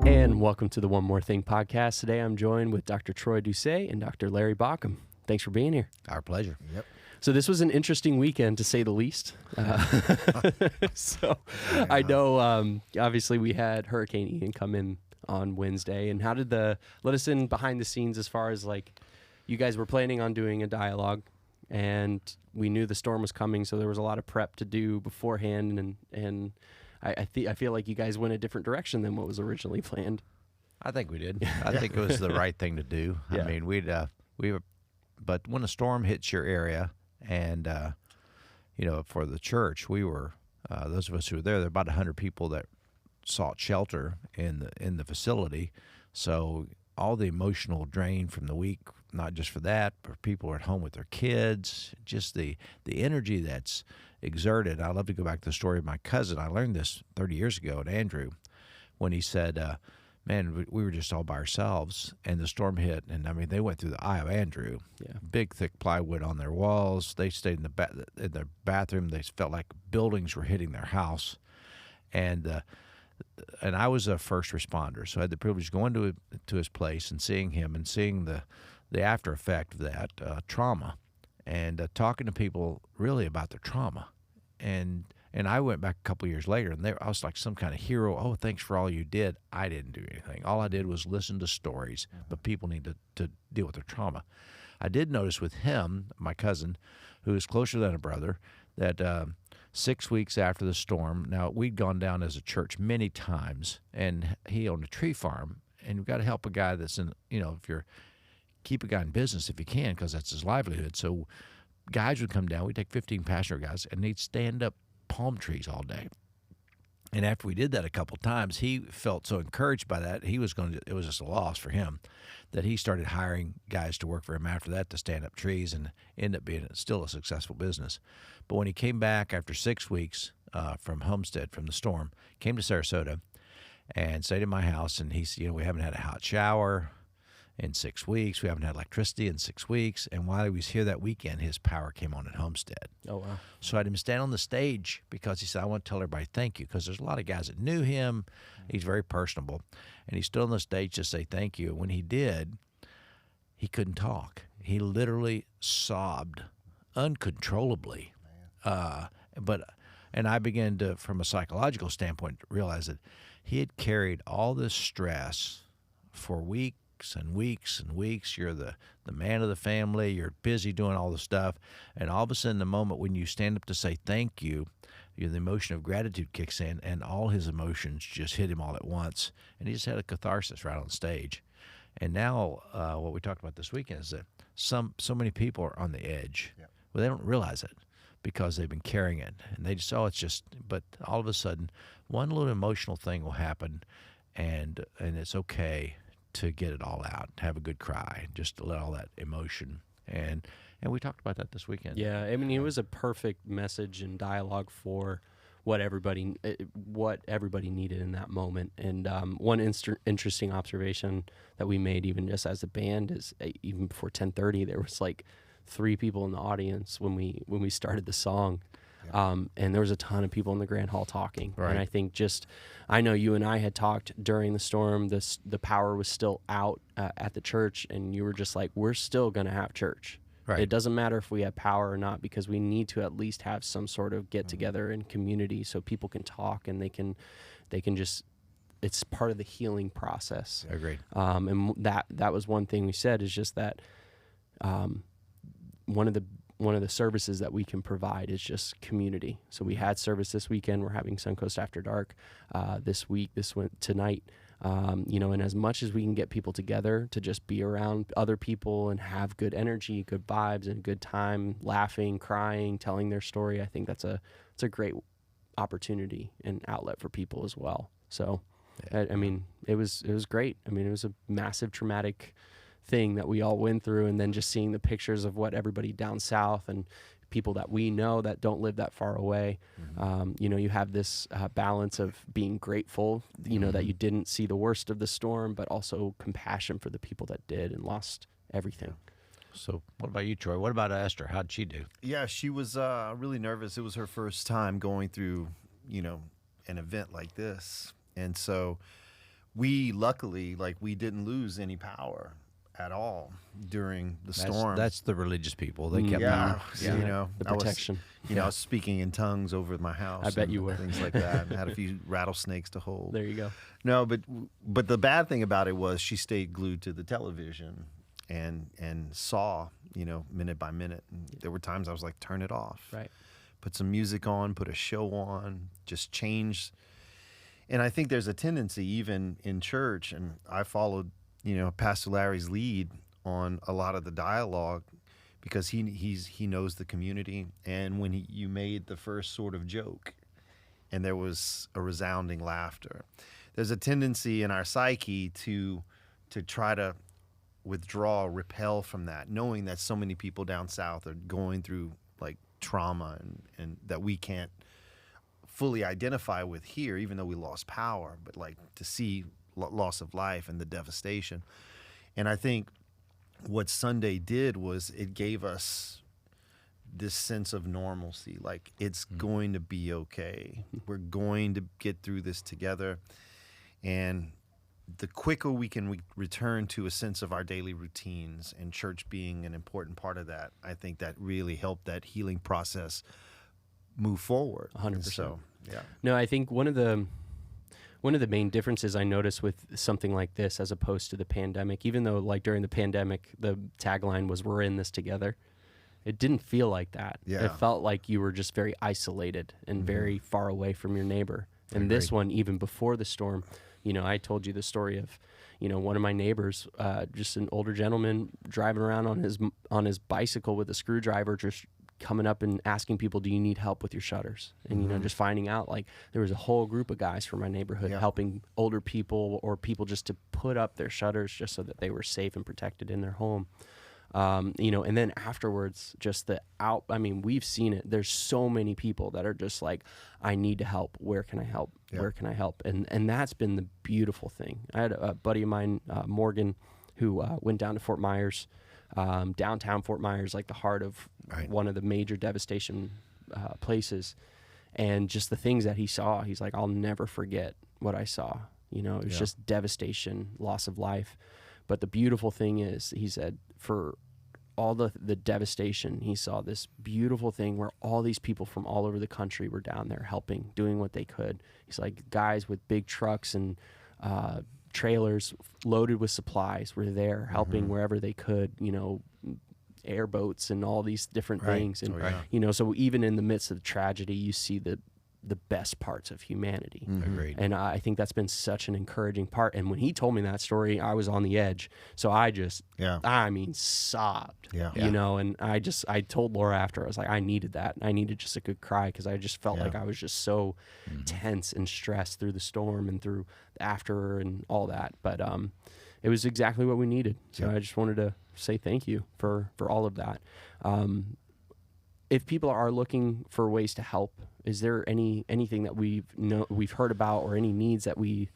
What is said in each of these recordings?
And welcome to the One More Thing podcast. Today I'm joined with Dr. Troy Doucet and Dr. Larry Baucom. Thanks for being here. Our pleasure. Yep. So this was an interesting weekend, to say the least. I know, obviously, we had Hurricane Ian come in on Wednesday. And how did let us in behind the scenes as far as, like, you guys were planning on doing a dialogue, and we knew the storm was coming, so there was a lot of prep to do beforehand, and I feel like you guys went a different direction than what was originally planned. I think we did. I think it was the right thing to do. Yeah. I mean, but when a storm hits your area, and for the church, we were those of us who were there were about 100 people that sought shelter in the facility. So all the emotional drain from the week, not just for that, but people are at home with their kids, just the energy that's exerted. I love to go back to the story of my cousin. I learned this 30 years ago at Andrew, when he said, man, we were just all by ourselves, and the storm hit, and I mean, they went through the eye of Andrew. Yeah. Big, thick plywood on their walls. They stayed in their bathroom. They felt like buildings were hitting their house, and I was a first responder, so I had the privilege of going to his place and seeing him and seeing the after effect of that trauma, and talking to people really about their trauma, and I went back a couple years later, and I was like some kind of hero. Oh, thanks for all you did. I didn't do anything. All I did was listen to stories, but people need to deal with their trauma. I did notice with him, my cousin, who is closer than a brother, that 6 weeks after the storm, now we'd gone down as a church many times, and he owned a tree farm, and you've got to help a guy that's in, keep a guy in business if you can, because that's his livelihood. So guys would come down. We'd take 15 passenger guys, and they'd stand up palm trees all day. And after we did that a couple times, he felt so encouraged by that, it was just a loss for him, that he started hiring guys to work for him after that to stand up trees, and ended up being still a successful business. But when he came back after 6 weeks from Homestead, from the storm, came to Sarasota and stayed in my house, and he said, we haven't had a hot shower in 6 weeks. We haven't had electricity in 6 weeks. And while he was here that weekend, his power came on at Homestead. Oh, wow. So I had him stand on the stage because he said, I want to tell everybody thank you, because there's a lot of guys that knew him. He's very personable. And he stood on the stage to say thank you. And when he did, he couldn't talk. He literally sobbed uncontrollably. And I began to, from a psychological standpoint, realize that he had carried all this stress for weeks and weeks and weeks. You're the man of the family. You're busy doing all the stuff. And all of a sudden, the moment when you stand up to say thank you, the emotion of gratitude kicks in, and all his emotions just hit him all at once. And he just had a catharsis right on stage. And now what we talked about this weekend is that so many people are on the edge. Yep. Well, they don't realize it because they've been carrying it. And they just, but all of a sudden, one little emotional thing will happen, and it's okay to get it all out, have a good cry, just to let all that emotion. And we talked about that this weekend. Yeah, I mean, it was a perfect message and dialogue for what everybody needed in that moment. And one interesting observation that we made, even just as a band, is even before 10:30, there was like 3 people in the audience when we started the song. And there was a ton of people in the Grand Hall talking. Right. And I think I know you and I had talked during the storm, the power was still out at the church, and you were just like, we're still going to have church. Right. It doesn't matter if we have power or not, because we need to at least have some sort of get together in community so people can talk, and they can just, it's part of the healing process. Agreed. And that was one thing we said, is just that one of the services that we can provide is just community. So we had service this weekend. We're having Suncoast After Dark tonight. And as much as we can get people together to just be around other people and have good energy, good vibes, and a good time, laughing, crying, telling their story, I think it's a great opportunity and outlet for people as well. So, I mean, it was great. I mean, it was a massive traumatic thing that we all went through, and then just seeing the pictures of what everybody down south and people that we know that don't live that far away. You have this balance of being grateful, that you didn't see the worst of the storm, but also compassion for the people that did and lost everything. So what about you, Troy? What about Esther? How'd she do? Yeah, she was really nervous. It was her first time going through, an event like this. And so we luckily, like, we didn't lose any power at all during the storm. That's the religious people. They kept yeah, power. yeah, you know, The I was, protection. I was speaking in tongues over my house. I bet and you were. things like that. I had a few rattlesnakes to hold. There you go. No, but the bad thing about it was she stayed glued to the television and saw, you know, minute by minute. And there were times I was like, turn it off. Right. Put some music on, put a show on, just change. And I think there's a tendency even in church, and I followed, you know, Pastor Larry's lead on a lot of the dialogue because he knows the community. And when you made the first sort of joke and there was a resounding laughter, there's a tendency in our psyche to try to withdraw, repel from that, knowing that so many people down south are going through like trauma and that we can't fully identify with here, even though we lost power, but like to see loss of life and the devastation. And I think what Sunday did was it gave us this sense of normalcy, like it's going to be okay. We're going to get through this together. And the quicker we can return to a sense of our daily routines, and church being an important part of that, I think that really helped that healing process move forward. 100%. So, yeah. No, I think one of the main differences I noticed with something like this as opposed to the pandemic, even though like during the pandemic, the tagline was "We're in this together," it didn't feel like that. Yeah. It felt like you were just very isolated and very far away from your neighbor. And this one, even before the storm, you know, I told you the story of, you know, one of my neighbors, just an older gentleman driving around on his bicycle with a screwdriver, just coming up and asking people, do you need help with your shutters? And, you know, just finding out like there was a whole group of guys from my neighborhood helping older people or people just to put up their shutters just so that they were safe and protected in their home. You know, and then afterwards, just I mean, we've seen it. There's so many people that are just like, I need to help. Where can I help? Yeah. Where can I help? And that's been the beautiful thing. I had a buddy of mine, Morgan, who went down to Fort Myers, downtown Fort Myers, like the heart of one of the major devastation places. And just the things that he saw, he's like, I'll never forget what I saw. You know, it was just devastation, loss of life. But the beautiful thing is, he said, for all the devastation, he saw this beautiful thing where all these people from all over the country were down there helping, doing what they could. He's like, guys with big trucks and trailers loaded with supplies were there helping wherever they could, you know, airboats and all these different things. And, you know, so even in the midst of the tragedy, you see the best parts of humanity. Agreed. And I think that's been such an encouraging part. And when he told me that story, I was on the edge. So I just, I mean, sobbed, you know, and I told Laura after, I was like, I needed that. I needed just a good cry because I just felt like I was just so tense and stressed through the storm and through the after and all that. But it was exactly what we needed. So I just wanted to say thank you for all of that. If people are looking for ways to help, is there anything that we've heard about or any needs that we've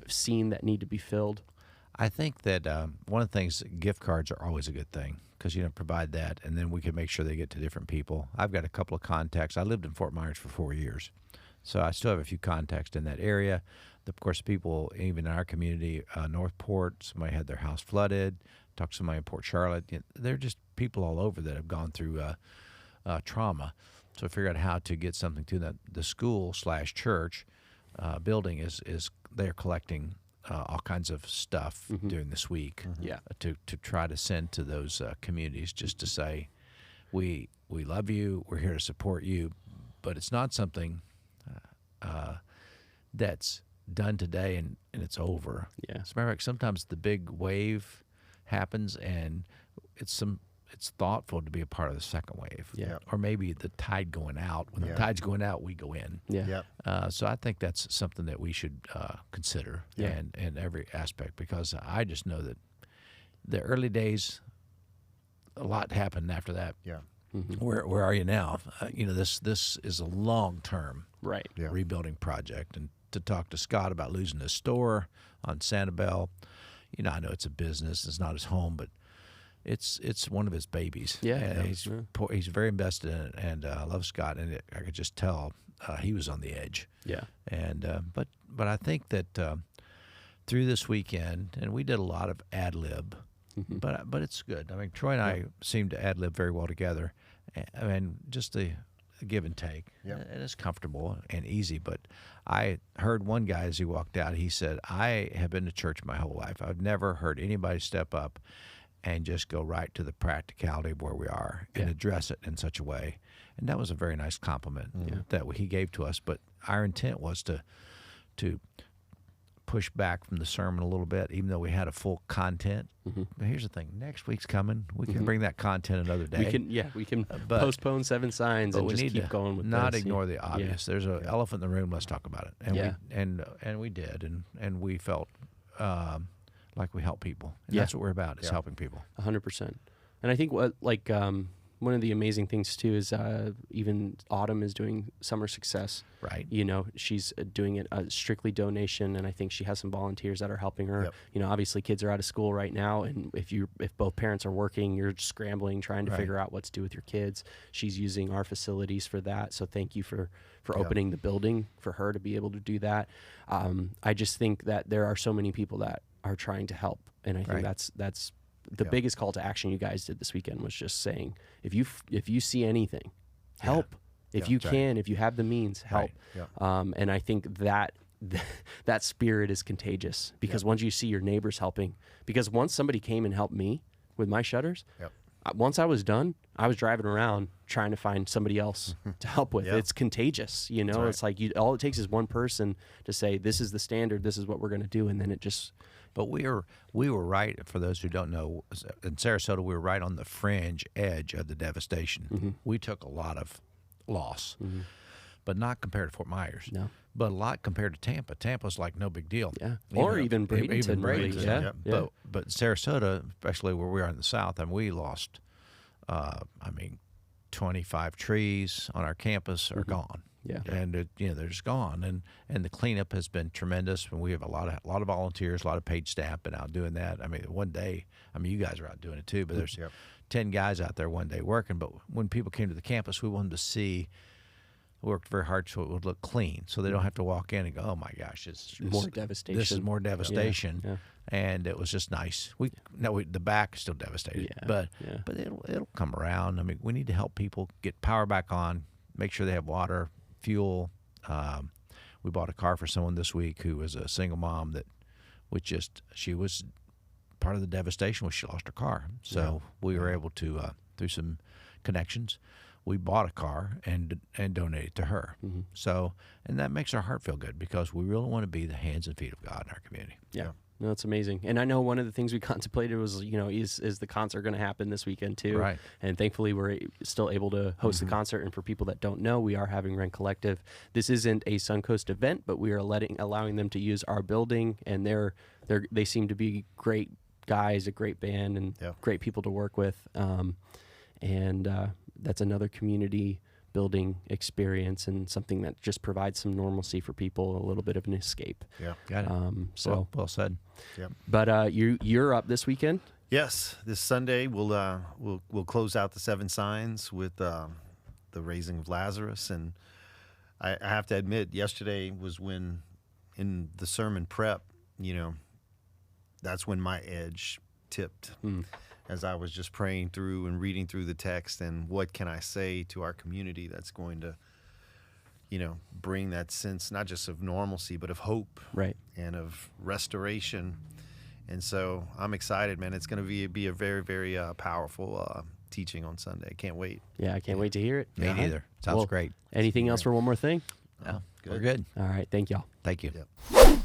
seen that need to be filled? I think that one of the things, gift cards are always a good thing because, you know, provide that, and then we can make sure they get to different people. I've got a couple of contacts. I lived in Fort Myers for 4 years, so I still have a few contacts in that area. Of course, people even in our community, Northport, somebody had their house flooded. Talked to somebody in Port Charlotte. You know, they're just people all over that have gone through trauma. So I figured out how to get something to that. The school/church building is they're collecting all kinds of stuff during this week to try to send to those communities, just to say we love you, we're here to support you, but it's not something that's done today and it's over. As a matter of fact, sometimes the big wave happens and it's thoughtful to be a part of the second wave. Or maybe the tide going out. When the tide's going out, we go in. So I think that's something that we should consider in every aspect, because I just know that the early days, a lot happened after that. Where are you now? You know, this is a long-term rebuilding project. And to talk to Scott about losing his store on Sanibel, you know, I know it's a business, it's not his home, but it's one of his babies. He's very invested in it, and I love Scott, and I could just tell he was on the edge. And but I think that through this weekend, and we did a lot of ad lib, but it's good. I mean, Troy and I seem to ad lib very well together. I mean, just the give and take, and it's comfortable and easy. But I heard one guy as he walked out, he said, "I have been to church my whole life. I've never heard anybody step up and just go right to the practicality of where we are and address it in such a way." And that was a very nice compliment that he gave to us. But our intent was to push back from the sermon a little bit, even though we had a full content. But here's the thing: next week's coming. We can bring that content another day. We can postpone 7 signs and just keep going with not this. ignore the obvious. There's an elephant in the room. Let's talk about it. And we did, and we felt like we help people. And that's what we're about: is helping people. 100%. And I think one of the amazing things too is even Autumn is doing Summer Success. Right. You know, she's doing it strictly donation, and I think she has some volunteers that are helping her. You know, obviously kids are out of school right now, and if both parents are working, you're scrambling trying to figure out what to do with your kids. She's using our facilities for that. So thank you for opening the building for her to be able to do that. I just think that there are so many people that are trying to help, and I think that's the biggest call to action you guys did this weekend was just saying, if you see anything, help. If you can, if you have the means, help. And I think that spirit is contagious, because once you see your neighbors helping, because once somebody came and helped me with my shutters, once I was done, I was driving around trying to find somebody else to help with. It's contagious, you know. It's like all it takes is one person to say, this is the standard, this is what we're going to do, and then it just... But we were right, for those who don't know, in Sarasota, we were right on the fringe edge of the devastation. We took a lot of loss, but not compared to Fort Myers. No. But a lot compared to Tampa. Tampa's like no big deal. Or even Bradenton. Really, But Sarasota, especially where we are in the south, I mean, we lost, 25 trees on our campus are gone. And they're just gone, and the cleanup has been tremendous. And we have a lot of volunteers, a lot of paid staff been out doing that. I mean, one day, you guys are out doing it too, but there's 10 guys out there one day working. But when people came to the campus, we wanted to see. We worked very hard so it would look clean, so they don't have to walk in and go, "Oh my gosh, it's more devastation." This is more devastation, and it was just nice. The back is still devastated, but it'll come around. I mean, we need to help people get power back on, make sure they have water, fuel. We bought a car for someone this week who was a single mom she was part of the devastation was she lost her car. So we were able to, through some connections, we bought a car and donated it to her. So, and that makes our heart feel good, because we really want to be the hands and feet of God in our community. No, it's amazing. And I know one of the things we contemplated was, is the concert going to happen this weekend too? Right. And thankfully we're still able to host the concert. And for people that don't know, we are having Rent Collective. This isn't a Suncoast event, but we are allowing them to use our building, and they seem to be great guys, a great band, and great people to work with. And that's another community building experience, and something that just provides some normalcy for people, a little bit of an escape. Got it. Well said. But you're up this weekend. Yes, this Sunday we'll close out the 7 signs with the raising of Lazarus, and I have to admit, yesterday was when, in the sermon prep, that's when my edge tipped. As I was just praying through and reading through the text, and what can I say to our community that's going to, bring that sense not just of normalcy, but of hope, and of restoration. And so I'm excited, man. It's going to be a very, very powerful teaching on Sunday. I can't wait. Yeah, I can't wait to hear it. Me neither. Sounds great. Anything else for one more thing? No, we're good. All right. Thank y'all. Thank you. Yep.